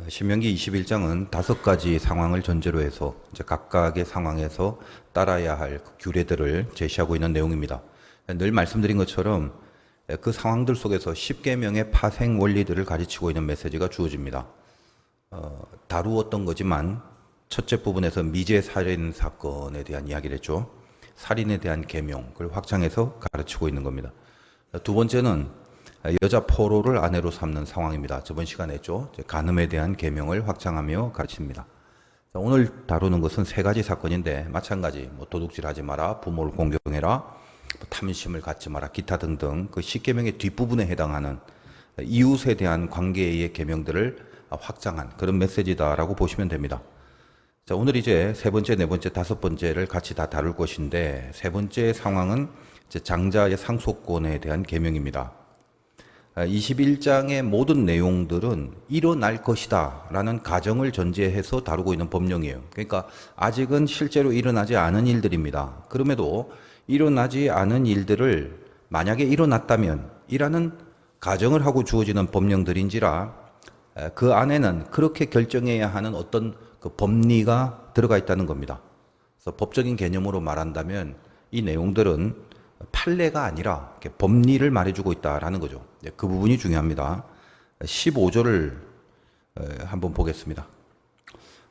신명기 21장은 5가지 상황을 전제로 해서 이제 각각의 상황에서 따라야 할 규례들을 제시하고 있는 내용입니다. 늘 말씀드린 것처럼 그 상황들 속에서 10계명의 파생 원리들을 가르치고 있는 메시지가 주어집니다. 다루었던 거지만 첫째 부분에서 미제 살인 사건에 대한 이야기를 했죠. 살인에 대한 계명, 그걸 확장해서 가르치고 있는 겁니다. 두 번째는 여자 포로를 아내로 삼는 상황입니다. 저번 시간에 했죠. 간음에 대한 계명을 확장하며 가르칩니다. 오늘 다루는 것은 3가지 사건인데 마찬가지 도둑질하지 마라, 부모를 공경해라, 탐심을 갖지 마라, 기타 등등 그 10계명의 뒷부분에 해당하는 이웃에 대한 관계의 계명들을 확장한 그런 메시지다라고 보시면 됩니다. 자, 오늘 이제 3번째, 4번째, 5번째를 같이 다 다룰 것인데 3번째 상황은 이제 장자의 상속권에 대한 계명입니다. 21장의 모든 내용들은 일어날 것이다 라는 가정을 전제해서 다루고 있는 법령이에요. 그러니까 아직은 실제로 일어나지 않은 일들입니다. 그럼에도 일어나지 않은 일들을 만약에 일어났다면 이라는 가정을 하고 주어지는 법령들인지라 그 안에는 그렇게 결정해야 하는 어떤 그 법리가 들어가 있다는 겁니다. 그래서 법적인 개념으로 말한다면 이 내용들은 판례가 아니라 법리를 말해주고 있다라는 거죠. 그 부분이 중요합니다. 15절을 한번 보겠습니다.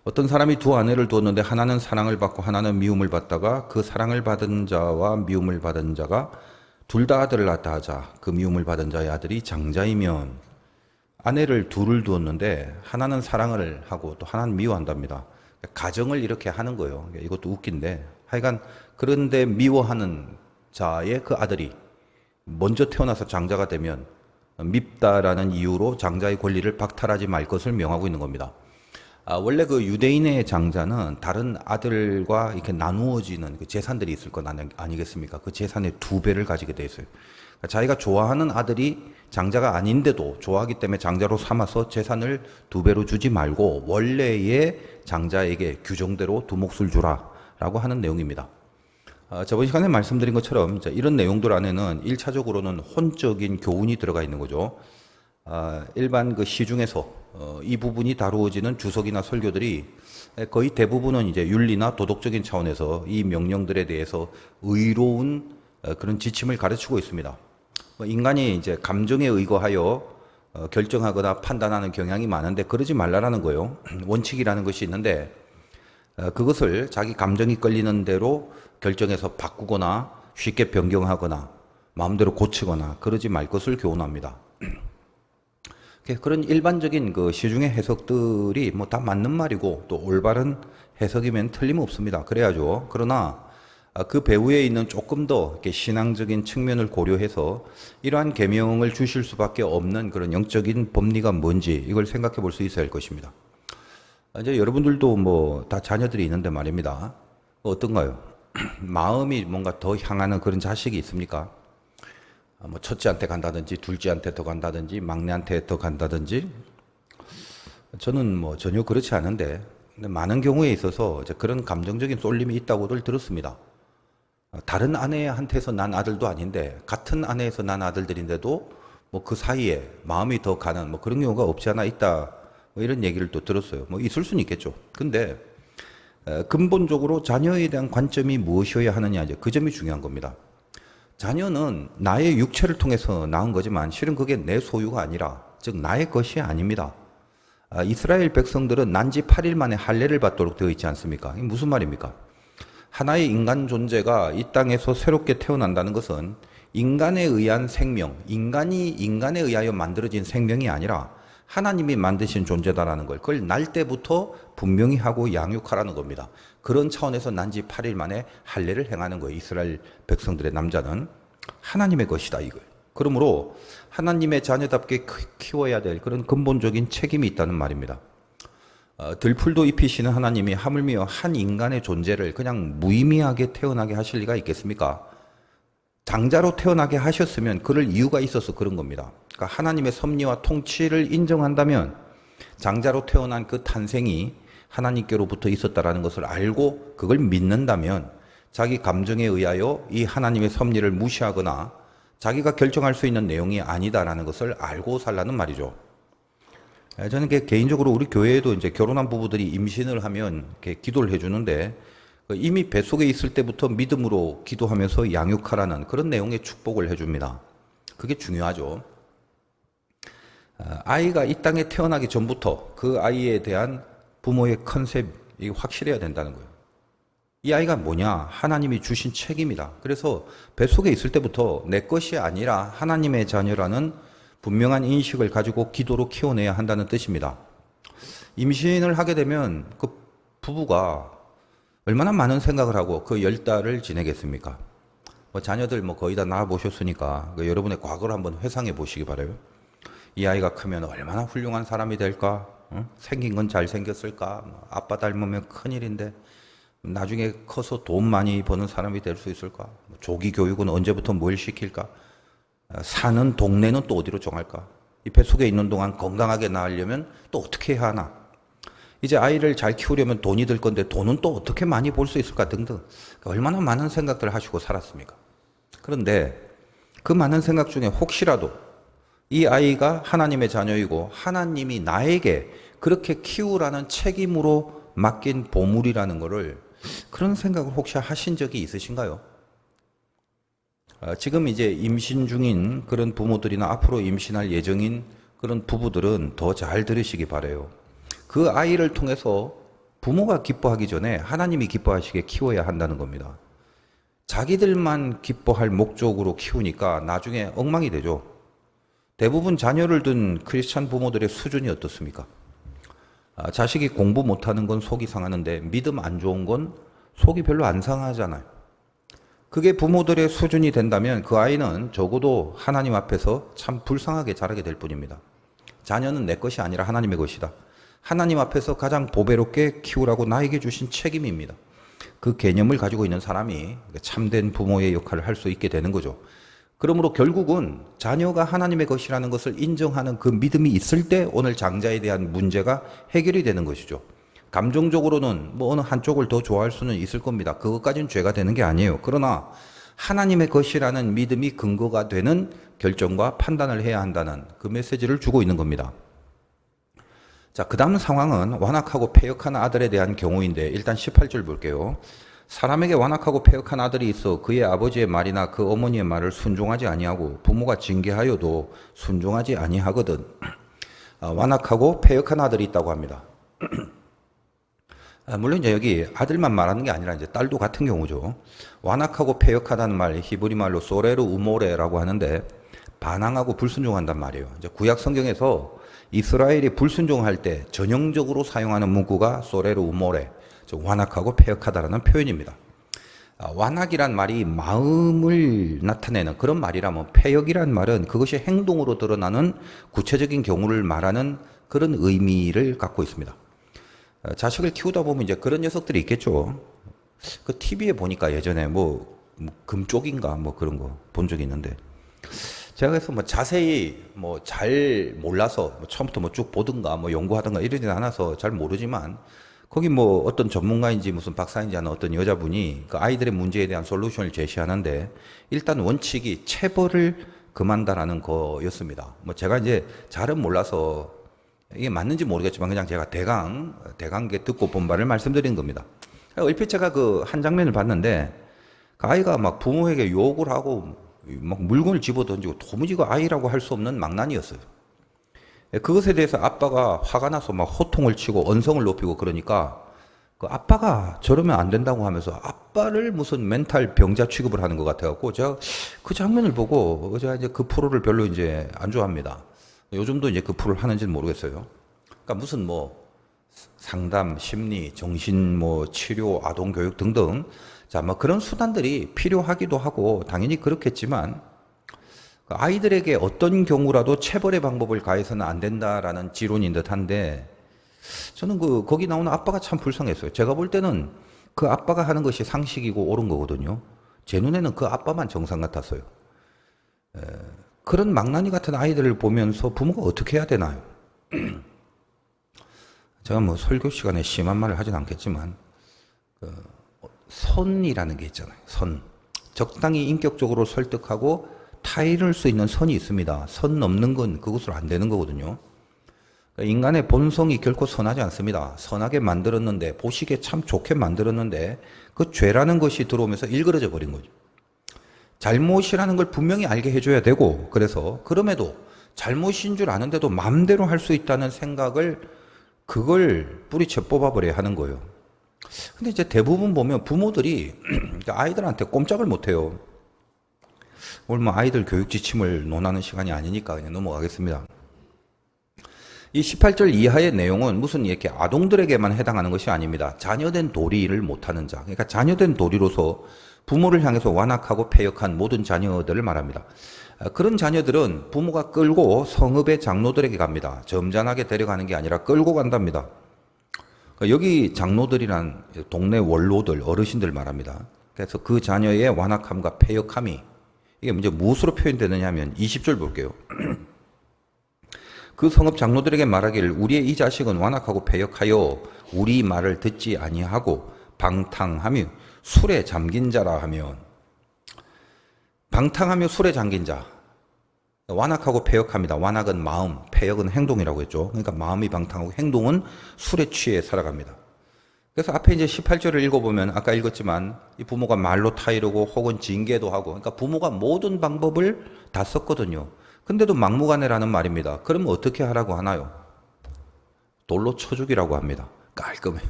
어떤 사람이 두 아내를 두었는데 하나는 사랑을 받고 하나는 미움을 받다가 그 사랑을 받은 자와 미움을 받은 자가 둘 다 아들을 낳다 하자 그 미움을 받은 자의 아들이 장자이면 아내를 둘을 두었는데 하나는 사랑을 하고 또 하나는 미워한답니다. 가정을 이렇게 하는 거예요. 이것도 웃긴데 하여간 그런데 미워하는 자의 그 아들이 먼저 태어나서 장자가 되면 밉다라는 이유로 장자의 권리를 박탈하지 말 것을 명하고 있는 겁니다. 원래 그 유대인의 장자는 다른 아들과 이렇게 나누어지는 그 재산들이 있을 것 아니겠습니까? 그 재산의 2배를 가지게 돼 있어요. 그러니까 자기가 좋아하는 아들이 장자가 아닌데도 좋아하기 때문에 장자로 삼아서 재산을 2배로 주지 말고 원래의 장자에게 규정대로 2몫을 주라라고 하는 내용입니다. 저번 시간에 말씀드린 것처럼 이런 내용들 안에는 1차적으로는 혼적인 교훈이 들어가 있는 거죠. 일반 그 시중에서 이 부분이 다루어지는 주석이나 설교들이 거의 대부분은 이제 윤리나 도덕적인 차원에서 이 명령들에 대해서 의로운 그런 지침을 가르치고 있습니다. 인간이 이제 감정에 의거하여 결정하거나 판단하는 경향이 많은데 그러지 말라라는 거예요. 원칙이라는 것이 있는데 그것을 자기 감정이 끌리는 대로 결정해서 바꾸거나 쉽게 변경하거나 마음대로 고치거나 그러지 말 것을 교훈합니다. 그런 일반적인 그 시중의 해석들이 뭐 다 맞는 말이고 또 올바른 해석이면 틀림없습니다. 그래야죠. 그러나 그 배후에 있는 조금 더 이렇게 신앙적인 측면을 고려해서 이러한 계명을 주실 수밖에 없는 그런 영적인 법리가 뭔지 이걸 생각해 볼 수 있어야 할 것입니다. 이제 여러분들도 뭐 다 자녀들이 있는데 말입니다. 어떤가요? 마음이 뭔가 더 향하는 그런 자식이 있습니까? 뭐 첫째한테 간다든지 둘째한테 더 간다든지 막내한테 더 간다든지 저는 뭐 전혀 그렇지 않은데 많은 경우에 있어서 이제 그런 감정적인 쏠림이 있다고들 들었습니다. 다른 아내한테서 난 아들도 아닌데 같은 아내에서 난 아들들인데도 뭐 그 사이에 마음이 더 가는 뭐 그런 경우가 없지 않아 있다 뭐 이런 얘기를 또 들었어요. 뭐 있을 수는 있겠죠. 근데 근본적으로 자녀에 대한 관점이 무엇이어야 하느냐 이제 그 점이 중요한 겁니다. 자녀는 나의 육체를 통해서 낳은 거지만 실은 그게 내 소유가 아니라 즉 나의 것이 아닙니다. 이스라엘 백성들은 난 지 8일 만에 할례를 받도록 되어 있지 않습니까? 이게 무슨 말입니까? 하나의 인간 존재가 이 땅에서 새롭게 태어난다는 것은 인간에 의한 생명, 인간이 인간에 의하여 만들어진 생명이 아니라 하나님이 만드신 존재다라는 걸 그걸 날 때부터 분명히 하고 양육하라는 겁니다. 그런 차원에서 난 지 8일 만에 할례를 행하는 거예요. 이스라엘 백성들의 남자는 하나님의 것이다 이거예요. 그러므로 하나님의 자녀답게 키워야 될 그런 근본적인 책임이 있다는 말입니다. 들풀도 입히시는 하나님이 하물며 한 인간의 존재를 그냥 무의미하게 태어나게 하실 리가 있겠습니까? 장자로 태어나게 하셨으면 그럴 이유가 있어서 그런 겁니다. 그러니까 하나님의 섭리와 통치를 인정한다면 장자로 태어난 그 탄생이 하나님께로부터 있었다라는 것을 알고 그걸 믿는다면 자기 감정에 의하여 이 하나님의 섭리를 무시하거나 자기가 결정할 수 있는 내용이 아니다라는 것을 알고 살라는 말이죠. 저는 개인적으로 우리 교회에도 이제 결혼한 부부들이 임신을 하면 이렇게 기도를 해주는데 이미 뱃속에 있을 때부터 믿음으로 기도하면서 양육하라는 그런 내용의 축복을 해줍니다. 그게 중요하죠. 아이가 이 땅에 태어나기 전부터 그 아이에 대한 부모의 컨셉이 확실해야 된다는 거예요. 이 아이가 뭐냐? 하나님이 주신 책임이다. 그래서 뱃속에 있을 때부터 내 것이 아니라 하나님의 자녀라는 분명한 인식을 가지고 기도로 키워내야 한다는 뜻입니다. 임신을 하게 되면 그 부부가 얼마나 많은 생각을 하고 그 10달을 지내겠습니까? 자녀들 거의 다 낳아보셨으니까 여러분의 과거를 한번 회상해 보시기 바라요. 이 아이가 크면 얼마나 훌륭한 사람이 될까? 생긴 건 잘생겼을까? 아빠 닮으면 큰일인데 나중에 커서 돈 많이 버는 사람이 될 수 있을까? 조기 교육은 언제부터 뭘 시킬까? 사는 동네는 또 어디로 정할까? 이 뱃속에 있는 동안 건강하게 낳으려면 또 어떻게 해야 하나? 이제 아이를 잘 키우려면 돈이 들 건데 돈은 또 어떻게 많이 벌 수 있을까 등등 얼마나 많은 생각들을 하시고 살았습니까? 그런데 그 많은 생각 중에 혹시라도 이 아이가 하나님의 자녀이고 하나님이 나에게 그렇게 키우라는 책임으로 맡긴 보물이라는 것을 그런 생각을 혹시 하신 적이 있으신가요? 지금 이제 임신 중인 그런 부모들이나 앞으로 임신할 예정인 그런 부부들은 더 잘 들으시기 바라요. 그 아이를 통해서 부모가 기뻐하기 전에 하나님이 기뻐하시게 키워야 한다는 겁니다. 자기들만 기뻐할 목적으로 키우니까 나중에 엉망이 되죠. 대부분 자녀를 둔 크리스찬 부모들의 수준이 어떻습니까? 자식이 공부 못하는 건 속이 상하는데 믿음 안 좋은 건 속이 별로 안 상하잖아요. 그게 부모들의 수준이 된다면 그 아이는 적어도 하나님 앞에서 참 불쌍하게 자라게 될 뿐입니다. 자녀는 내 것이 아니라 하나님의 것이다. 하나님 앞에서 가장 보배롭게 키우라고 나에게 주신 책임입니다. 그 개념을 가지고 있는 사람이 참된 부모의 역할을 할 수 있게 되는 거죠. 그러므로 결국은 자녀가 하나님의 것이라는 것을 인정하는 그 믿음이 있을 때 오늘 장자에 대한 문제가 해결이 되는 것이죠. 감정적으로는 어느 한쪽을 더 좋아할 수는 있을 겁니다. 그것까지는 죄가 되는 게 아니에요. 그러나 하나님의 것이라는 믿음이 근거가 되는 결정과 판단을 해야 한다는 그 메시지를 주고 있는 겁니다. 자, 그 다음 상황은 완악하고 패역한 아들에 대한 경우인데 일단 18절 볼게요. 사람에게 완악하고 패역한 아들이 있어 그의 아버지의 말이나 그 어머니의 말을 순종하지 아니하고 부모가 징계하여도 순종하지 아니하거든. 완악하고 패역한 아들이 있다고 합니다. 물론 이제 여기 아들만 말하는 게 아니라 이제 딸도 같은 경우죠. 완악하고 패역하다는 말 히브리 말로 소레르 우모레라고 하는데 반항하고 불순종한단 말이에요. 이제 구약 성경에서 이스라엘이 불순종할 때 전형적으로 사용하는 문구가 소레르 우모레, 즉 완악하고 패역하다라는 표현입니다. 완악이란 말이 마음을 나타내는 그런 말이라면 패역이란 말은 그것이 행동으로 드러나는 구체적인 경우를 말하는 그런 의미를 갖고 있습니다. 자식을 키우다 보면 이제 그런 녀석들이 있겠죠. 그 TV에 보니까 예전에 금쪽인가 그런 거 본 적이 있는데 제가 그래서 자세히 잘 몰라서 처음부터 쭉 보든가 연구하든가 이러진 않아서 잘 모르지만 거기 어떤 전문가인지 무슨 박사인지 하는 어떤 여자분이 그 아이들의 문제에 대한 솔루션을 제시하는데 일단 원칙이 체벌을 금한다라는 거였습니다. 제가 이제 잘은 몰라서 이게 맞는지 모르겠지만 그냥 제가 대강게 듣고 본 바를 말씀드리는 겁니다. 얼핏 제가 그 한 장면을 봤는데 그 아이가 부모에게 욕을 하고 물건을 집어 던지고 도무지 그 아이라고 할 수 없는 망나니였어요. 그것에 대해서 아빠가 화가 나서 호통을 치고 언성을 높이고 그러니까 그 아빠가 저러면 안 된다고 하면서 아빠를 무슨 멘탈 병자 취급을 하는 것 같아갖고 제가 그 장면을 보고 제가 이제 그 프로를 별로 이제 안 좋아합니다. 요즘도 이제 그 프로를 하는지는 모르겠어요. 그러니까 무슨 상담, 심리, 정신 치료, 아동 교육 등등 자, 그런 수단들이 필요하기도 하고 당연히 그렇겠지만 아이들에게 어떤 경우라도 체벌의 방법을 가해서는 안 된다라는 지론인 듯한데 저는 거기 나오는 아빠가 참 불쌍했어요. 제가 볼 때는 그 아빠가 하는 것이 상식이고 옳은 거거든요. 제 눈에는 그 아빠만 정상 같았어요. 그런 망나니 같은 아이들을 보면서 부모가 어떻게 해야 되나요? 제가 설교 시간에 심한 말을 하진 않겠지만 선이라는 게 있잖아요. 선. 적당히 인격적으로 설득하고 타이를 수 있는 선이 있습니다. 선 넘는 건 그것으로 안 되는 거거든요. 그러니까 인간의 본성이 결코 선하지 않습니다. 선하게 만들었는데, 보시기에 참 좋게 만들었는데, 그 죄라는 것이 들어오면서 일그러져 버린 거죠. 잘못이라는 걸 분명히 알게 해줘야 되고, 그래서 그럼에도 잘못인 줄 아는데도 마음대로 할 수 있다는 생각을, 그걸 뿌리쳐 뽑아버려야 하는 거예요. 근데 이제 대부분 보면 부모들이 아이들한테 꼼짝을 못해요. 오늘 뭐 아이들 교육 지침을 논하는 시간이 아니니까 그냥 넘어가겠습니다. 이 18절 이하의 내용은 무슨 이렇게 아동들에게만 해당하는 것이 아닙니다. 자녀된 도리를 못하는 자, 그러니까 자녀된 도리로서 부모를 향해서 완악하고 패역한 모든 자녀들을 말합니다. 그런 자녀들은 부모가 끌고 성읍의 장로들에게 갑니다. 점잖하게 데려가는 게 아니라 끌고 간답니다. 여기 장로들이란 동네 원로들, 어르신들 말합니다. 그래서 그 자녀의 완악함과 패역함이 이게 이제 무엇으로 표현되느냐 하면 20절 볼게요. 그 성읍 장로들에게 말하기를 우리의 이 자식은 완악하고 패역하여 우리 말을 듣지 아니하고 방탕하며 술에 잠긴 자라 하면, 방탕하며 술에 잠긴 자, 완악하고 패역합니다. 완악은 마음, 패역은 행동이라고 했죠. 그러니까 마음이 방탕하고 행동은 술에 취해 살아갑니다. 그래서 앞에 이제 18절을 읽어보면 아까 읽었지만 이 부모가 말로 타이르고 혹은 징계도 하고, 그러니까 부모가 모든 방법을 다 썼거든요. 근데도 막무가내라는 말입니다. 그러면 어떻게 하라고 하나요? 돌로 쳐 죽이라고 합니다. 깔끔해요.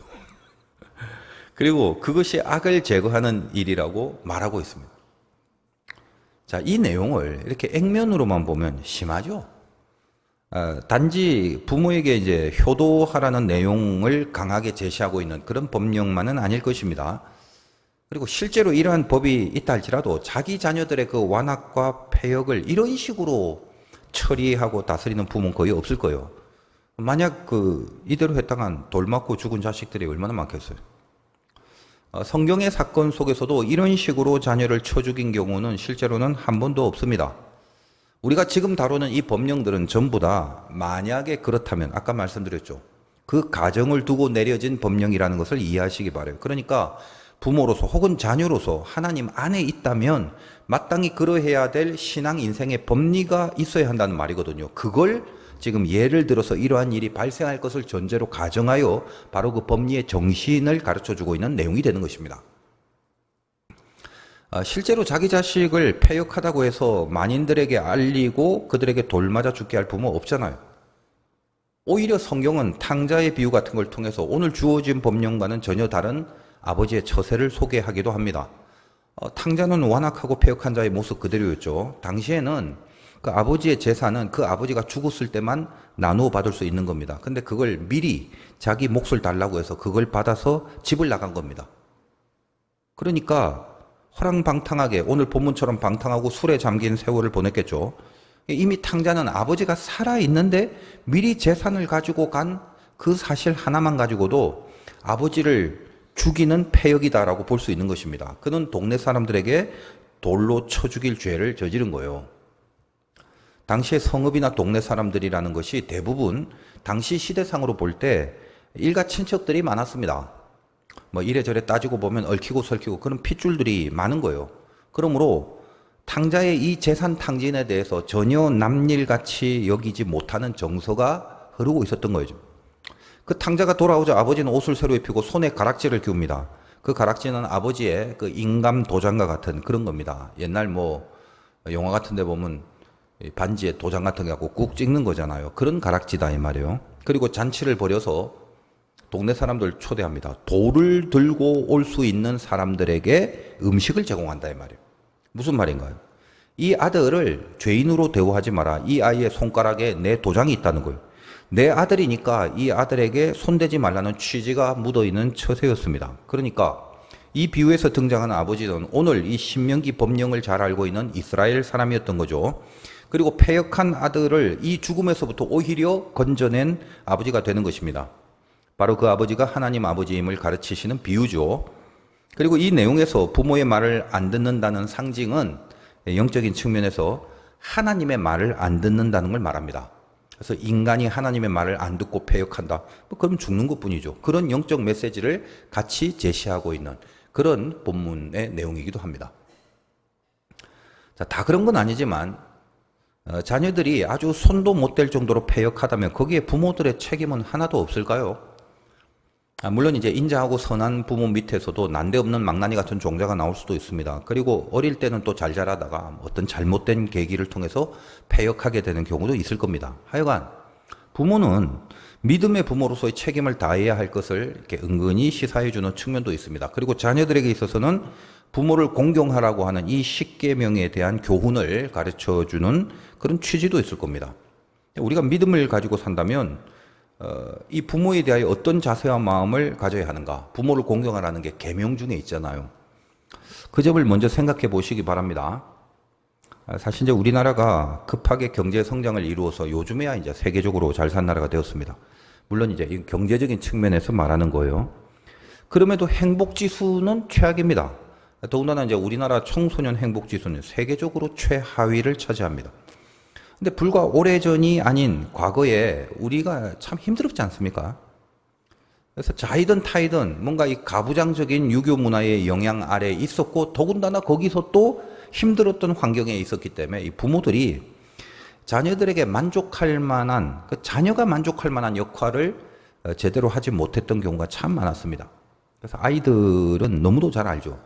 그리고 그것이 악을 제거하는 일이라고 말하고 있습니다. 자, 이 내용을 이렇게 액면으로만 보면 심하죠? 단지 부모에게 이제 효도하라는 내용을 강하게 제시하고 있는 그런 법령만은 아닐 것입니다. 그리고 실제로 이러한 법이 있다 할지라도 자기 자녀들의 그 완악과 패역을 이런 식으로 처리하고 다스리는 부모는 거의 없을 거예요. 만약 이대로 했다간 돌 맞고 죽은 자식들이 얼마나 많겠어요. 성경의 사건 속에서도 이런 식으로 자녀를 쳐 죽인 경우는 실제로는 한 번도 없습니다. 우리가 지금 다루는 이 법령들은 전부 다 만약에 그렇다면 아까 말씀드렸죠. 그 가정을 두고 내려진 법령이라는 것을 이해하시기 바라요. 그러니까 부모로서 혹은 자녀로서 하나님 안에 있다면 마땅히 그러해야 될 신앙 인생의 법리가 있어야 한다는 말이거든요. 그걸 지금 예를 들어서 이러한 일이 발생할 것을 전제로 가정하여 바로 그 법리의 정신을 가르쳐주고 있는 내용이 되는 것입니다. 실제로 자기 자식을 패역하다고 해서 만인들에게 알리고 그들에게 돌 맞아 죽게 할 부모 없잖아요. 오히려 성경은 탕자의 비유 같은 걸 통해서 오늘 주어진 법령과는 전혀 다른 아버지의 처세를 소개하기도 합니다. 탕자는 완악하고 패역한 자의 모습 그대로였죠. 당시에는 그 아버지의 재산은 그 아버지가 죽었을 때만 나누어 받을 수 있는 겁니다. 근데 그걸 미리 자기 몫을 달라고 해서 그걸 받아서 집을 나간 겁니다. 그러니까 허랑방탕하게 오늘 본문처럼 방탕하고 술에 잠긴 세월을 보냈겠죠. 이미 탕자는 아버지가 살아있는데 미리 재산을 가지고 간 그 사실 하나만 가지고도 아버지를 죽이는 패역이다라고 볼 수 있는 것입니다. 그는 동네 사람들에게 돌로 쳐 죽일 죄를 저지른 거예요. 당시의 성읍이나 동네 사람들이라는 것이 대부분 당시 시대상으로 볼 때 일가 친척들이 많았습니다. 뭐 이래저래 따지고 보면 얽히고 설키고 그런 핏줄들이 많은 거예요. 그러므로 탕자의 이 재산 탕진에 대해서 전혀 남일같이 여기지 못하는 정서가 흐르고 있었던 거죠. 그 탕자가 돌아오자 아버지는 옷을 새로 입히고 손에 가락지를 끼웁니다. 그 가락지는 아버지의 그 인감 도장과 같은 그런 겁니다. 옛날 뭐 영화 같은 데 보면 반지에 도장 같은 게 갖고 꾹 찍는 거잖아요. 그런 가락지다 이 말이에요. 그리고 잔치를 벌여서 동네 사람들 초대합니다. 돌을 들고 올 수 있는 사람들에게 음식을 제공한다 이 말이에요. 무슨 말인가요? 이 아들을 죄인으로 대우하지 마라. 이 아이의 손가락에 내 도장이 있다는 거예요. 내 아들이니까 이 아들에게 손대지 말라는 취지가 묻어있는 처세였습니다. 그러니까 이 비유에서 등장하는 아버지는 오늘 이 신명기 법령을 잘 알고 있는 이스라엘 사람이었던 거죠. 그리고 패역한 아들을 이 죽음에서부터 오히려 건져낸 아버지가 되는 것입니다. 바로 그 아버지가 하나님 아버지임을 가르치시는 비유죠. 그리고 이 내용에서 부모의 말을 안 듣는다는 상징은 영적인 측면에서 하나님의 말을 안 듣는다는 걸 말합니다. 그래서 인간이 하나님의 말을 안 듣고 패역한다. 그럼 죽는 것뿐이죠. 그런 영적 메시지를 같이 제시하고 있는 그런 본문의 내용이기도 합니다. 자, 다 그런 건 아니지만 자녀들이 아주 손도 못 댈 정도로 패역하다면 거기에 부모들의 책임은 하나도 없을까요? 물론 이제 인자하고 선한 부모 밑에서도 난데없는 망나니 같은 종자가 나올 수도 있습니다. 그리고 어릴 때는 또 잘 자라다가 어떤 잘못된 계기를 통해서 패역하게 되는 경우도 있을 겁니다. 하여간 부모는 믿음의 부모로서의 책임을 다해야 할 것을 이렇게 은근히 시사해 주는 측면도 있습니다. 그리고 자녀들에게 있어서는 부모를 공경하라고 하는 이 십계명에 대한 교훈을 가르쳐 주는 그런 취지도 있을 겁니다. 우리가 믿음을 가지고 산다면 이 부모에 대하여 어떤 자세와 마음을 가져야 하는가? 부모를 공경하라는 게 계명 중에 있잖아요. 그 점을 먼저 생각해 보시기 바랍니다. 사실 이제 우리나라가 급하게 경제 성장을 이루어서 요즘에야 이제 세계적으로 잘 산 나라가 되었습니다. 물론 이제 이 경제적인 측면에서 말하는 거예요. 그럼에도 행복 지수는 최악입니다. 더군다나 이제 우리나라 청소년 행복 지수는 세계적으로 최하위를 차지합니다. 근데 불과 오래전이 아닌 과거에 우리가 참 힘들었지 않습니까? 그래서 자이든 타이든 뭔가 이 가부장적인 유교 문화의 영향 아래 있었고 더군다나 거기서 또 힘들었던 환경에 있었기 때문에 이 부모들이 자녀들에게 만족할 만한 자녀가 만족할 만한 역할을 제대로 하지 못했던 경우가 참 많았습니다. 그래서 아이들은 너무도 잘 알죠.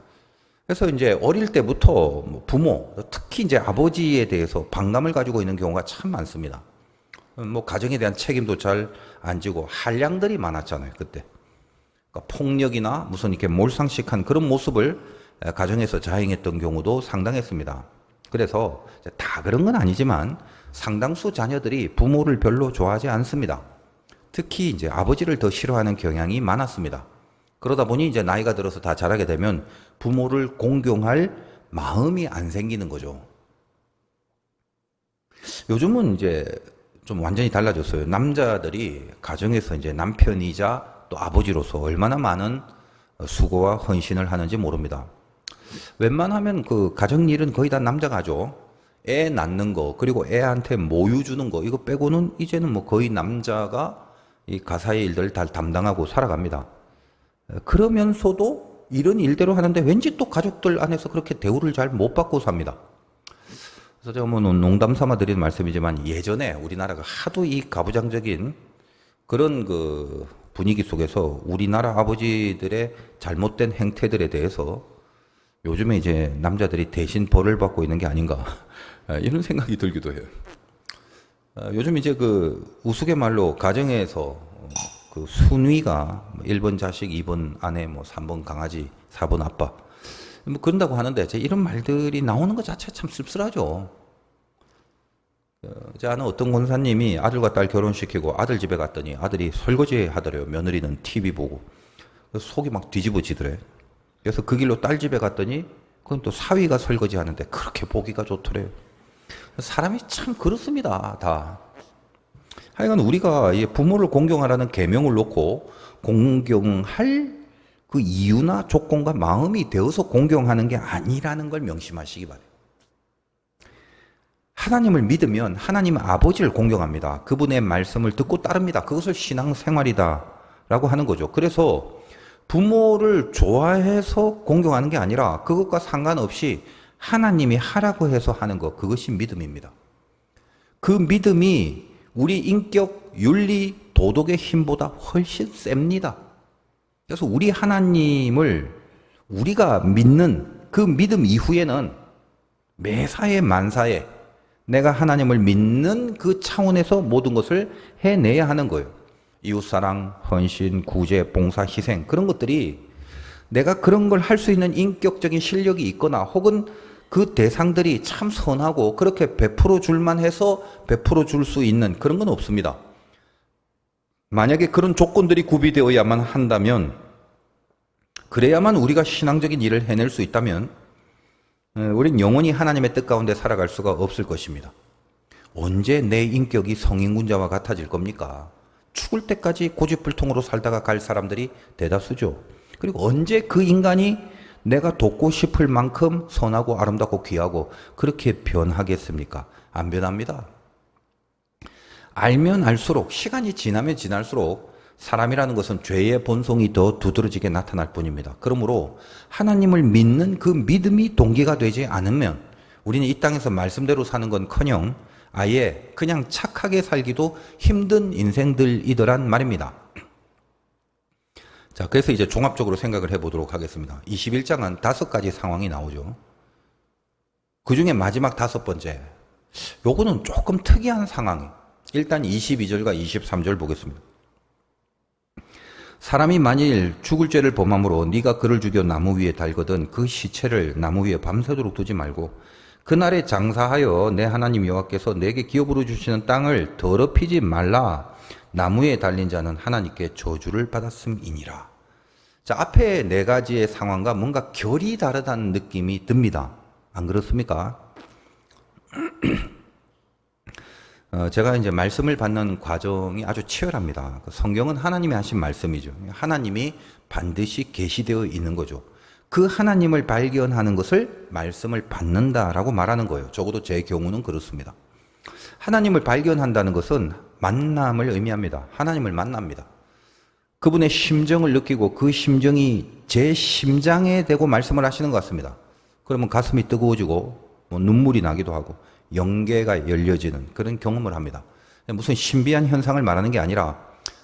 그래서 이제 어릴 때부터 부모, 특히 이제 아버지에 대해서 반감을 가지고 있는 경우가 참 많습니다. 뭐 가정에 대한 책임도 잘 안 지고 한량들이 많았잖아요, 그때. 그러니까 폭력이나 무슨 이렇게 몰상식한 그런 모습을 가정에서 자행했던 경우도 상당했습니다. 그래서 다 그런 건 아니지만 상당수 자녀들이 부모를 별로 좋아하지 않습니다. 특히 이제 아버지를 더 싫어하는 경향이 많았습니다. 그러다 보니 이제 나이가 들어서 다 자라게 되면 부모를 공경할 마음이 안 생기는 거죠. 요즘은 이제 좀 완전히 달라졌어요. 남자들이 가정에서 이제 남편이자 또 아버지로서 얼마나 많은 수고와 헌신을 하는지 모릅니다. 웬만하면 그 가정 일은 거의 다 남자가 하죠. 애 낳는 거, 그리고 애한테 모유 주는 거, 이거 빼고는 이제는 뭐 거의 남자가 이 가사의 일들을 다 담당하고 살아갑니다. 그러면서도 이런 일대로 하는데 왠지 또 가족들 안에서 그렇게 대우를 잘 못 받고 삽니다. 그래서 제가 뭐 농담 삼아 드리는 말씀이지만 예전에 우리나라가 하도 이 가부장적인 그런 그 분위기 속에서 우리나라 아버지들의 잘못된 행태들에 대해서 요즘에 이제 남자들이 대신 벌을 받고 있는 게 아닌가 이런 생각이 들기도 해요. 요즘 이제 그 우스갯말로 가정에서 그 순위가 1번 자식, 2번 아내, 뭐 3번 강아지, 4번 아빠 뭐 그런다고 하는데 제 이런 말들이 나오는 것 자체가 참 씁쓸하죠. 제 아는 어떤 권사님이 아들과 딸 결혼시키고 아들 집에 갔더니 아들이 설거지 하더래요. 며느리는 TV 보고. 속이 막 뒤집어지더래. 그래서 그 길로 딸 집에 갔더니 그건 또 사위가 설거지 하는데 그렇게 보기가 좋더래요. 사람이 참 그렇습니다. 다. 하여간 우리가 부모를 공경하라는 계명을 놓고 공경할 그 이유나 조건과 마음이 되어서 공경하는 게 아니라는 걸 명심하시기 바라요. 하나님을 믿으면 하나님 아버지를 공경합니다. 그분의 말씀을 듣고 따릅니다. 그것을 신앙생활이다 라고 하는 거죠. 그래서 부모를 좋아해서 공경하는 게 아니라 그것과 상관없이 하나님이 하라고 해서 하는 것, 그것이 믿음입니다. 그 믿음이 우리 인격, 윤리, 도덕의 힘보다 훨씬 셉니다. 그래서 우리 하나님을 우리가 믿는 그 믿음 이후에는 매사에 만사에 내가 하나님을 믿는 그 차원에서 모든 것을 해내야 하는 거예요. 이웃사랑, 헌신, 구제, 봉사, 희생 그런 것들이 내가 그런 걸 할 수 있는 인격적인 실력이 있거나 혹은 그 대상들이 참 선하고 그렇게 베풀어 줄만 해서 베풀어 줄 수 있는 그런 건 없습니다. 만약에 그런 조건들이 구비되어야만 한다면 그래야만 우리가 신앙적인 일을 해낼 수 있다면 우린 영원히 하나님의 뜻 가운데 살아갈 수가 없을 것입니다. 언제 내 인격이 성인군자와 같아질 겁니까? 죽을 때까지 고집불통으로 살다가 갈 사람들이 대다수죠. 그리고 언제 그 인간이 내가 돕고 싶을 만큼 선하고 아름답고 귀하고 그렇게 변하겠습니까? 안 변합니다. 알면 알수록 시간이 지나면 지날수록 사람이라는 것은 죄의 본성이 더 두드러지게 나타날 뿐입니다. 그러므로 하나님을 믿는 그 믿음이 동기가 되지 않으면 우리는 이 땅에서 말씀대로 사는 건커녕 아예 그냥 착하게 살기도 힘든 인생들이더란 말입니다. 자, 그래서 이제 종합적으로 생각을 해보도록 하겠습니다. 21장은 5가지 상황이 나오죠. 그 중에 마지막 5번째, 요거는 조금 특이한 상황이에요. 일단 22절과 23절 보겠습니다. 사람이 만일 죽을 죄를 범함으로 네가 그를 죽여 나무 위에 달거든 그 시체를 나무 위에 밤새도록 두지 말고 그날에 장사하여 내 하나님 여호와께서 내게 기업으로 주시는 땅을 더럽히지 말라. 나무에 달린 자는 하나님께 저주를 받았음이니라. 자, 앞에 4가지의 상황과 뭔가 결이 다르다는 느낌이 듭니다. 안 그렇습니까? 제가 이제 말씀을 받는 과정이 아주 치열합니다. 성경은 하나님이 하신 말씀이죠. 하나님이 반드시 계시되어 있는 거죠. 그 하나님을 발견하는 것을 말씀을 받는다라고 말하는 거예요. 적어도 제 경우는 그렇습니다. 하나님을 발견한다는 것은 만남을 의미합니다. 하나님을 만납니다. 그분의 심정을 느끼고 그 심정이 제 심장에 대고 말씀을 하시는 것 같습니다. 그러면 가슴이 뜨거워지고 눈물이 나기도 하고 영계가 열려지는 그런 경험을 합니다. 무슨 신비한 현상을 말하는 게 아니라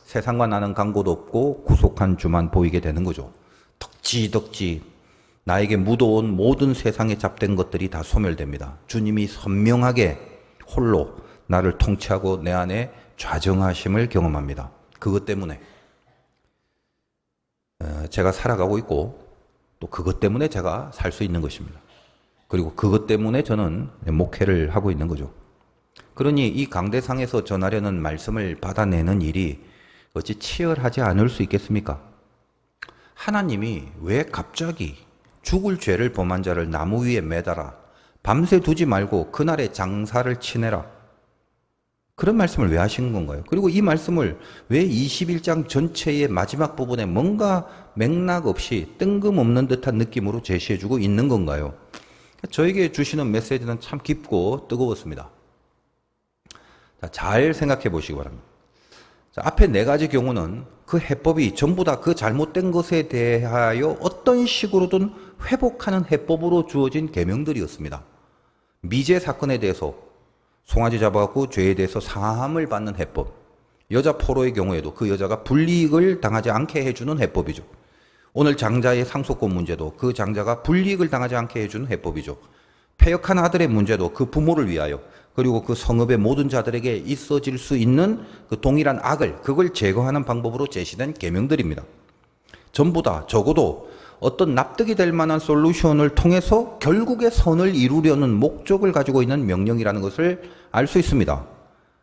세상과 나는 간고도 없고 구속한 주만 보이게 되는 거죠. 덕지덕지 나에게 묻어온 모든 세상에 잡된 것들이 다 소멸됩니다. 주님이 선명하게 홀로 나를 통치하고 내 안에 좌정하심을 경험합니다. 그것 때문에 제가 살아가고 있고 또 그것 때문에 제가 살 수 있는 것입니다. 그리고 그것 때문에 저는 목회를 하고 있는 거죠. 그러니 이 강대상에서 전하려는 말씀을 받아내는 일이 어찌 치열하지 않을 수 있겠습니까? 하나님이 왜 갑자기 죽을 죄를 범한 자를 나무 위에 매달아 밤새 두지 말고 그날에 장사를 치내라. 그런 말씀을 왜 하신 건가요? 그리고 이 말씀을 왜 21장 전체의 마지막 부분에 뭔가 맥락 없이 뜬금없는 듯한 느낌으로 제시해주고 있는 건가요? 저에게 주시는 메시지는 참 깊고 뜨거웠습니다. 자, 잘 생각해 보시기 바랍니다. 자, 앞에 4가지 경우는 그 해법이 전부 다 그 잘못된 것에 대하여 어떤 식으로든 회복하는 해법으로 주어진 계명들이었습니다. 미제 사건에 대해서 송아지 잡아갖고 죄에 대해서 상함을 받는 해법, 여자 포로의 경우에도 그 여자가 불이익을 당하지 않게 해주는 해법이죠. 오늘 장자의 상속권 문제도 그 장자가 불이익을 당하지 않게 해주는 해법이죠. 패역한 아들의 문제도 그 부모를 위하여 그리고 그 성읍의 모든 자들에게 있어질 수 있는 그 동일한 악을 그걸 제거하는 방법으로 제시된 계명들입니다. 전부 다 적어도 어떤 납득이 될 만한 솔루션을 통해서 결국의 선을 이루려는 목적을 가지고 있는 명령이라는 것을 알 수 있습니다.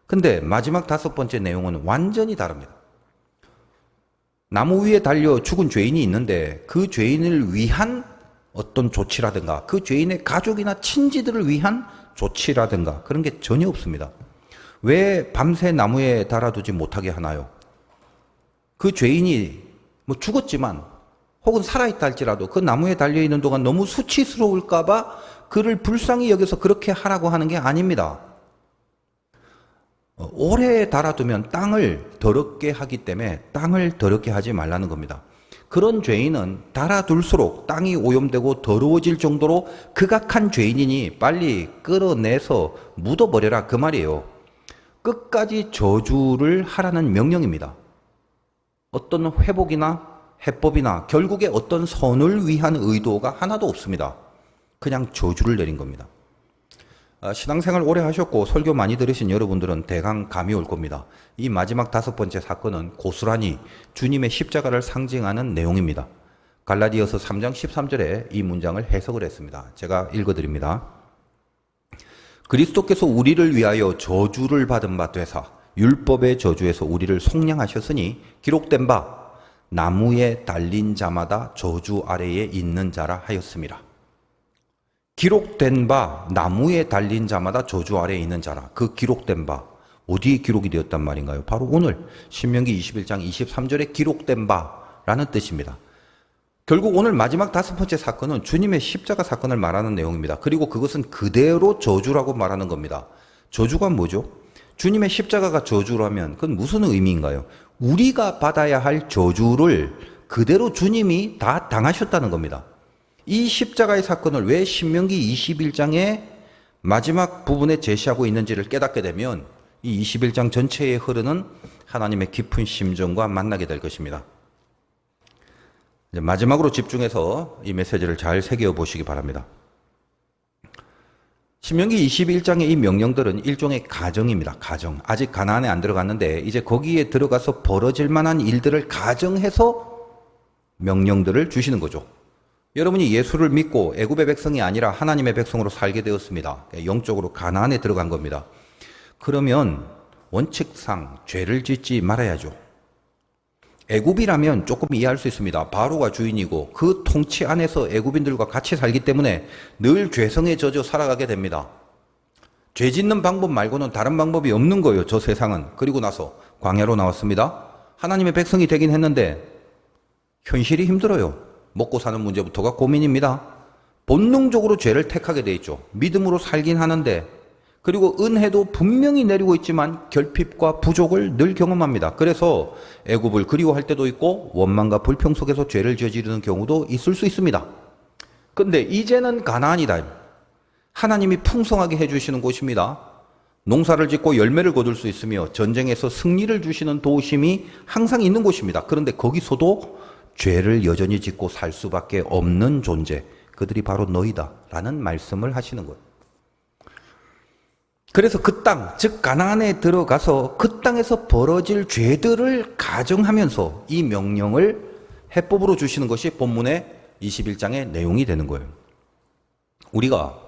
근데 마지막 5번째 내용은 완전히 다릅니다. 나무 위에 달려 죽은 죄인이 있는데 그 죄인을 위한 어떤 조치라든가 그 죄인의 가족이나 친지들을 위한 조치라든가 그런 게 전혀 없습니다. 왜 밤새 나무에 달아두지 못하게 하나요? 그 죄인이 뭐 죽었지만 혹은 살아있다 할지라도 그 나무에 달려있는 동안 너무 수치스러울까봐 그를 불쌍히 여겨서 그렇게 하라고 하는 게 아닙니다. 오래 달아두면 땅을 더럽게 하기 때문에 땅을 더럽게 하지 말라는 겁니다. 그런 죄인은 달아둘수록 땅이 오염되고 더러워질 정도로 극악한 죄인이니 빨리 끌어내서 묻어버려라 그 말이에요. 끝까지 저주를 하라는 명령입니다. 어떤 회복이나 해법이나 결국에 어떤 선을 위한 의도가 하나도 없습니다. 그냥 저주를 내린 겁니다. 신앙생활 오래 하셨고 설교 많이 들으신 여러분들은 대강 감이 올 겁니다. 이 마지막 5번째 사건은 고스란히 주님의 십자가를 상징하는 내용입니다. 갈라디아서 3장 13절에 이 문장을 해석을 했습니다. 제가 읽어드립니다. 그리스도께서 우리를 위하여 저주를 받은 바 되사 율법의 저주에서 우리를 속량하셨으니 기록된 바 나무에 달린 자마다 저주 아래에 있는 자라 하였습니다. 기록된 바 나무에 달린 자마다 저주 아래에 있는 자라. 그 기록된 바 어디에 기록이 되었단 말인가요? 바로 오늘 신명기 21장 23절에 기록된 바라는 뜻입니다. 결국 오늘 마지막 5번째 사건은 주님의 십자가 사건을 말하는 내용입니다. 그리고 그것은 그대로 저주라고 말하는 겁니다. 저주가 뭐죠? 주님의 십자가가 저주라면 그건 무슨 의미인가요? 우리가 받아야 할 저주를 그대로 주님이 다 당하셨다는 겁니다. 이 십자가의 사건을 왜 신명기 21장에 마지막 부분에 제시하고 있는지를 깨닫게 되면 이 21장 전체에 흐르는 하나님의 깊은 심정과 만나게 될 것입니다. 이제 마지막으로 집중해서 이 메시지를 잘 새겨보시기 바랍니다. 신명기 21장의 이 명령들은 일종의 가정입니다. 가정. 아직 가나안에 안 들어갔는데 이제 거기에 들어가서 벌어질 만한 일들을 가정해서 명령들을 주시는 거죠. 여러분이 예수를 믿고 애굽의 백성이 아니라 하나님의 백성으로 살게 되었습니다. 영적으로 가나안에 들어간 겁니다. 그러면 원칙상 죄를 짓지 말아야죠. 애굽이라면 조금 이해할 수 있습니다. 바로가 주인이고 그 통치 안에서 애굽인들과 같이 살기 때문에 늘 죄성에 젖어 살아가게 됩니다. 죄 짓는 방법 말고는 다른 방법이 없는 거예요. 저 세상은. 그리고 나서 광야로 나왔습니다. 하나님의 백성이 되긴 했는데 현실이 힘들어요. 먹고 사는 문제부터가 고민입니다. 본능적으로 죄를 택하게 돼 있죠. 믿음으로 살긴 하는데 그리고 은혜도 분명히 내리고 있지만 결핍과 부족을 늘 경험합니다. 그래서 애굽을 그리워할 때도 있고 원망과 불평 속에서 죄를 저지르는 경우도 있을 수 있습니다. 근데 이제는 가나안이다. 하나님이 풍성하게 해주시는 곳입니다. 농사를 짓고 열매를 거둘 수 있으며 전쟁에서 승리를 주시는 도우심이 항상 있는 곳입니다. 그런데 거기서도 죄를 여전히 짓고 살 수밖에 없는 존재, 그들이 바로 너희다 라는 말씀을 하시는 거예요. 그래서 그 땅, 즉 가나안에 들어가서 그 땅에서 벌어질 죄들을 가정하면서 이 명령을 해법으로 주시는 것이 본문의 21장의 내용이 되는 거예요. 우리가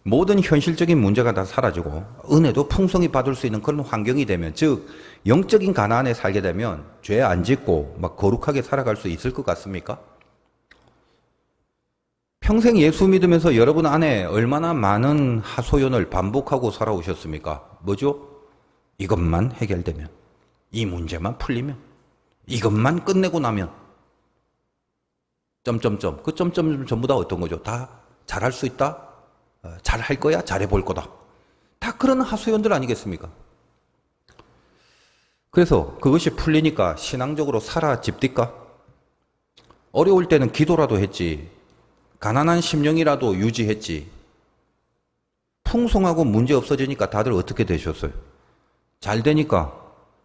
모든 현실적인 문제가 다 사라지고 은혜도 풍성히 받을 수 있는 그런 환경이 되면, 즉 영적인 가나안에 살게 되면 죄 안 짓고 막 거룩하게 살아갈 수 있을 것 같습니까? 평생 예수 믿으면서 여러분 안에 얼마나 많은 하소연을 반복하고 살아오셨습니까? 뭐죠? 이것만 해결되면, 이 문제만 풀리면, 이것만 끝내고 나면 점점점. 그 점점 전부 다 어떤 거죠? 다 잘할 수 있다? 잘할 거야? 잘해볼 거다. 다 그런 하소연들 아니겠습니까? 그래서 그것이 풀리니까 신앙적으로 사라집니까? 어려울 때는 기도라도 했지, 가난한 심령이라도 유지했지. 풍성하고 문제 없어지니까 다들 어떻게 되셨어요? 잘 되니까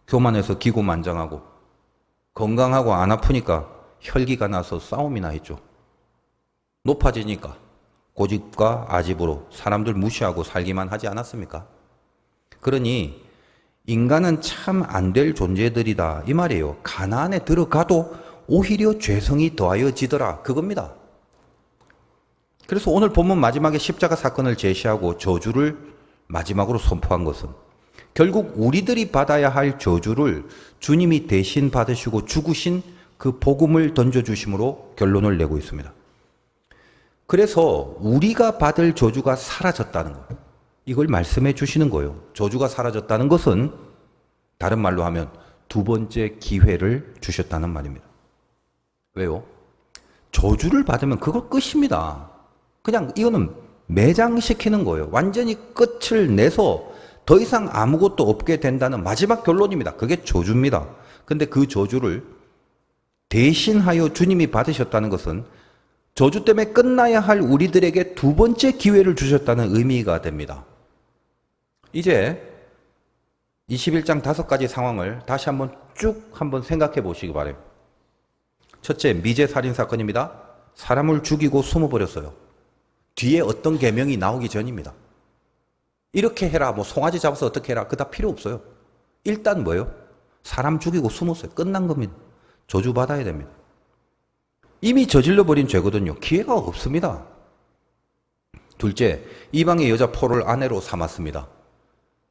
교만해서 기고만장하고, 건강하고 안 아프니까 혈기가 나서 싸움이나 했죠. 높아지니까 고집과 아집으로 사람들 무시하고 살기만 하지 않았습니까? 그러니 인간은 참 안 될 존재들이다 이 말이에요. 가나안에 들어가도 오히려 죄성이 더하여지더라, 그겁니다. 그래서 오늘 본문 마지막에 십자가 사건을 제시하고 저주를 마지막으로 선포한 것은 결국 우리들이 받아야 할 저주를 주님이 대신 받으시고 죽으신 그 복음을 던져주심으로 결론을 내고 있습니다. 그래서 우리가 받을 저주가 사라졌다는 것, 이걸 말씀해 주시는 거예요. 저주가 사라졌다는 것은 다른 말로 하면 두 번째 기회를 주셨다는 말입니다. 왜요? 저주를 받으면 그거 끝입니다. 그냥 이거는 매장시키는 거예요. 완전히 끝을 내서 더 이상 아무것도 없게 된다는 마지막 결론입니다. 그게 저주입니다. 근데 그 저주를 대신하여 주님이 받으셨다는 것은 저주 때문에 끝나야 할 우리들에게 두 번째 기회를 주셨다는 의미가 됩니다. 이제 21장 5가지 상황을 다시 한번 쭉 한번 생각해 보시기 바랍니다. 첫째, 미제 살인 사건입니다. 사람을 죽이고 숨어버렸어요. 뒤에 어떤 계명이 나오기 전입니다. 이렇게 해라, 뭐 송아지 잡아서 어떻게 해라, 그다 필요 없어요. 일단 뭐예요? 사람 죽이고 숨었어요. 끝난 겁니다. 저주 받아야 됩니다. 이미 저질러버린 죄거든요. 기회가 없습니다. 둘째, 이방의 여자 포를 아내로 삼았습니다.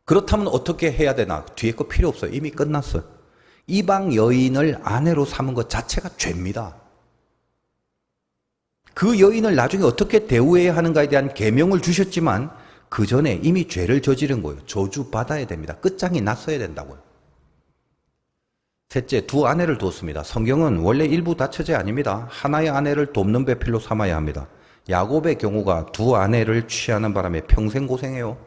그렇다면 어떻게 해야 되나? 뒤에 거 필요 없어요. 이미 끝났어요. 이방 여인을 아내로 삼은 것 자체가 죄입니다. 그 여인을 나중에 어떻게 대우해야 하는가에 대한 계명을 주셨지만 그 전에 이미 죄를 저지른 거예요. 저주 받아야 됩니다. 끝장이 났어야 된다고요. 셋째, 두 아내를 두었습니다. 성경은 원래 일부 다처제 아닙니다. 하나의 아내를 돕는 배필로 삼아야 합니다. 야곱의 경우가 두 아내를 취하는 바람에 평생 고생해요.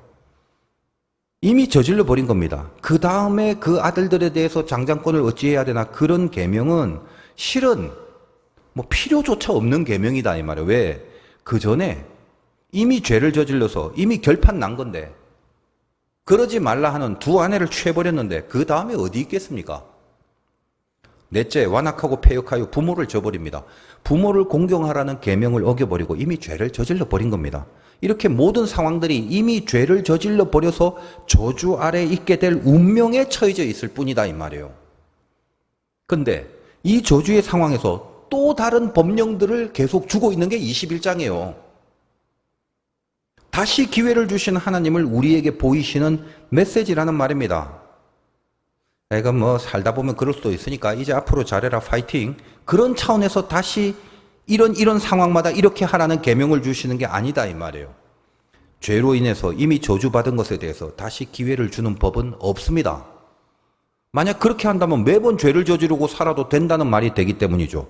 이미 저질러 버린 겁니다. 그 다음에 그 아들들에 대해서 장장권을 어찌해야 되나, 그런 계명은 실은 뭐 필요조차 없는 계명이다 이 말이에요. 왜? 그 전에 이미 죄를 저질러서 이미 결판 난 건데 그러지 말라 하는 두 아내를 취해버렸는데 그 다음에 어디 있겠습니까? 넷째, 완악하고 패역하여 부모를 저버립니다. 부모를 공경하라는 계명을 어겨버리고 이미 죄를 저질러 버린 겁니다. 이렇게 모든 상황들이 이미 죄를 저질러 버려서 저주 아래 있게 될 운명에 처해져 있을 뿐이다 이 말이에요. 근데 이 저주의 상황에서 또 다른 법령들을 계속 주고 있는 게 21장이에요. 다시 기회를 주신 하나님을 우리에게 보이시는 메시지라는 말입니다. 내가 뭐 살다 보면 그럴 수도 있으니까 이제 앞으로 잘해라 파이팅, 그런 차원에서 다시 이런 상황마다 이렇게 하라는 계명을 주시는 게 아니다 이 말이에요. 죄로 인해서 이미 저주받은 것에 대해서 다시 기회를 주는 법은 없습니다. 만약 그렇게 한다면 매번 죄를 저지르고 살아도 된다는 말이 되기 때문이죠.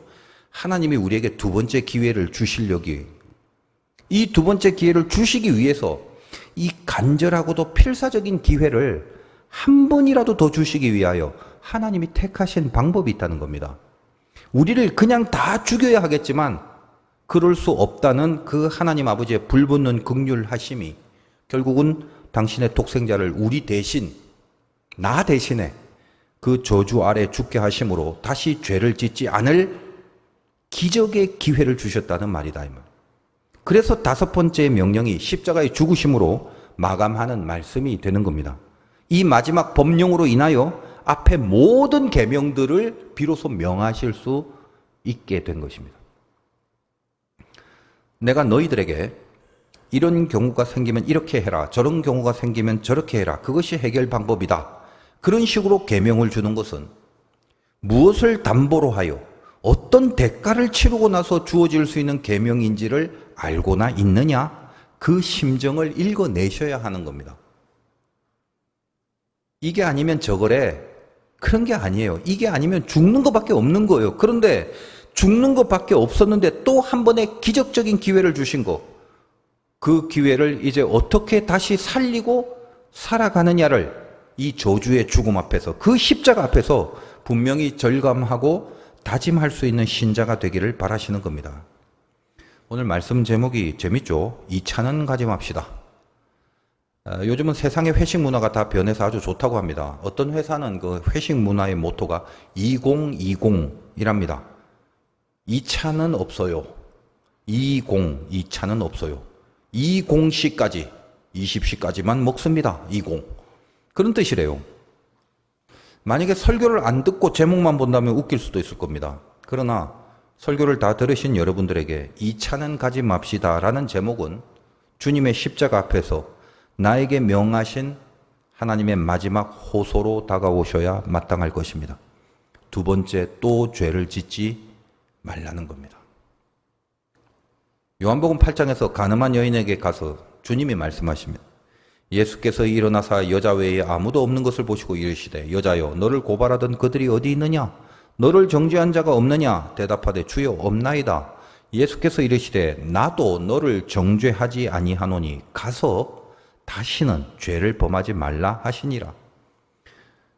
하나님이 우리에게 두 번째 기회를 주시려기, 이 두 번째 기회를 주시기 위해서 이 간절하고도 필사적인 기회를 한 번이라도 더 주시기 위하여 하나님이 택하신 방법이 있다는 겁니다. 우리를 그냥 다 죽여야 하겠지만 그럴 수 없다는 그 하나님 아버지의 불붙는 긍휼하심이 결국은 당신의 독생자를 우리 대신, 나 대신에 그 저주 아래 죽게 하심으로 다시 죄를 짓지 않을 기적의 기회를 주셨다는 말이다 이 말. 그래서 다섯 번째 명령이 십자가의 죽으심으로 마감하는 말씀이 되는 겁니다. 이 마지막 법령으로 인하여 앞에 모든 계명들을 비로소 명하실 수 있게 된 것입니다. 내가 너희들에게 이런 경우가 생기면 이렇게 해라, 저런 경우가 생기면 저렇게 해라, 그것이 해결 방법이다, 그런 식으로 계명을 주는 것은 무엇을 담보로 하여 어떤 대가를 치르고 나서 주어질 수 있는 계명인지를 알고나 있느냐, 그 심정을 읽어내셔야 하는 겁니다. 이게 아니면 저거래, 그런 게 아니에요. 이게 아니면 죽는 것밖에 없는 거예요. 그런데 죽는 것밖에 없었는데 또 한 번의 기적적인 기회를 주신 거, 그 기회를 이제 어떻게 다시 살리고 살아가느냐를 이 저주의 죽음 앞에서, 그 십자가 앞에서 분명히 절감하고 다짐할 수 있는 신자가 되기를 바라시는 겁니다. 오늘 말씀 제목이 재밌죠? 2차는 가짐합시다. 요즘은 세상의 회식 문화가 다 변해서 아주 좋다고 합니다. 어떤 회사는 그 회식 문화의 모토가 2020이랍니다. 2차는 없어요. 2차는 없어요. 20시까지, 20시까지만 먹습니다. 20. 그런 뜻이래요. 만약에 설교를 안 듣고 제목만 본다면 웃길 수도 있을 겁니다. 그러나 설교를 다 들으신 여러분들에게 2차는 가지 맙시다 라는 제목은 주님의 십자가 앞에서 나에게 명하신 하나님의 마지막 호소로 다가오셔야 마땅할 것입니다. 두 번째, 또 죄를 짓지 말라는 겁니다. 요한복음 8장에서 가늠한 여인에게 가서 주님이 말씀하십니다. 예수께서 일어나사 여자 외에 아무도 없는 것을 보시고 이르시되, 여자여, 너를 고발하던 그들이 어디 있느냐? 너를 정죄한 자가 없느냐? 대답하되 주여 없나이다. 예수께서 이르시되, 나도 너를 정죄하지 아니하노니 가서 다시는 죄를 범하지 말라 하시니라.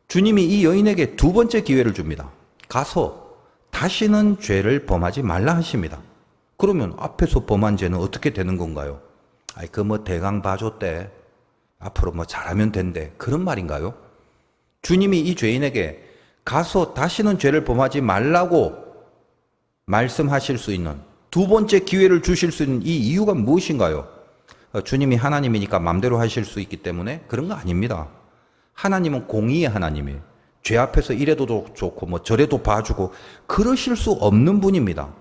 주님이 이 여인에게 두 번째 기회를 줍니다. 가서 다시는 죄를 범하지 말라 하십니다. 그러면 앞에서 범한 죄는 어떻게 되는 건가요? 그 뭐 대강 봐줬대, 앞으로 뭐 잘하면 된대, 그런 말인가요? 주님이 이 죄인에게 가서 다시는 죄를 범하지 말라고 말씀하실 수 있는 두 번째 기회를 주실 수 있는 이 이유가 무엇인가요? 주님이 하나님이니까 마음대로 하실 수 있기 때문에 그런 거 아닙니다. 하나님은 공의의 하나님이에요. 죄 앞에서 이래도 좋고 뭐 저래도 봐주고 그러실 수 없는 분입니다.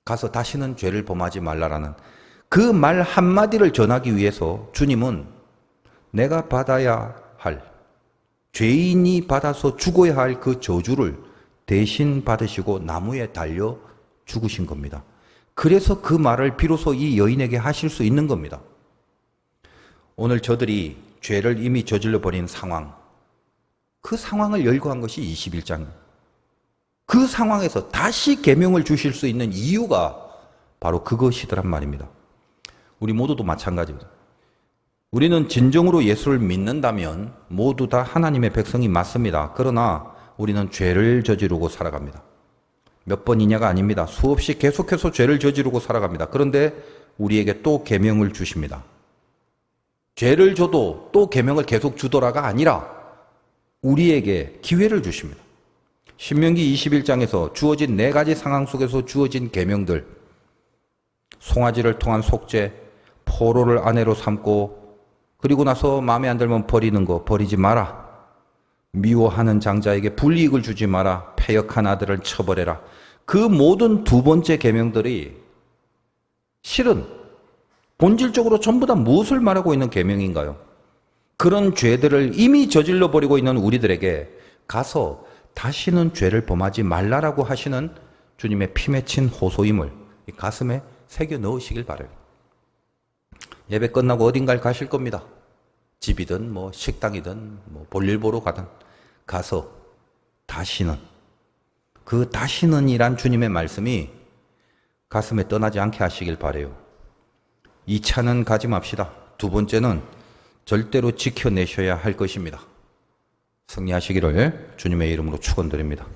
가서 다시는 죄를 범하지 말라라는 그 말 한마디를 전하기 위해서 주님은 내가 받아야 할, 죄인이 받아서 죽어야 할 그 저주를 대신 받으시고 나무에 달려 죽으신 겁니다. 그래서 그 말을 비로소 이 여인에게 하실 수 있는 겁니다. 오늘 저들이 죄를 이미 저질러 버린 상황, 그 상황을 열거한 것이 21장입니다. 그 상황에서 다시 계명을 주실 수 있는 이유가 바로 그것이더란 말입니다. 우리 모두도 마찬가지입니다. 우리는 진정으로 예수를 믿는다면 모두 다 하나님의 백성이 맞습니다. 그러나 우리는 죄를 저지르고 살아갑니다. 몇 번이냐가 아닙니다. 수없이 계속해서 죄를 저지르고 살아갑니다. 그런데 우리에게 또 계명을 주십니다. 죄를 줘도 또 계명을 계속 주더라가 아니라 우리에게 기회를 주십니다. 신명기 21장에서 주어진 4가지 상황 속에서 주어진 계명들, 송아지를 통한 속죄, 포로를 아내로 삼고 그리고 나서 마음에 안 들면 버리는 거 버리지 마라. 미워하는 장자에게 불이익을 주지 마라. 패역한 아들을 처벌해라. 그 모든 2번째 계명들이 실은 본질적으로 전부 다 무엇을 말하고 있는 계명인가요? 그런 죄들을 이미 저질러 버리고 있는 우리들에게 가서 다시는 죄를 범하지 말라라고 하시는 주님의 피 맺힌 호소임을 가슴에 새겨 넣으시길 바라요. 예배 끝나고 어딘가를 가실 겁니다. 집이든 뭐 식당이든 뭐 볼일 보러 가든 가서 다시는, 그 다시는이란 주님의 말씀이 가슴에 떠나지 않게 하시길 바라요. 2차는 가지 맙시다. 2번째는 절대로 지켜내셔야 할 것입니다. 승리하시기를 주님의 이름으로 축원드립니다.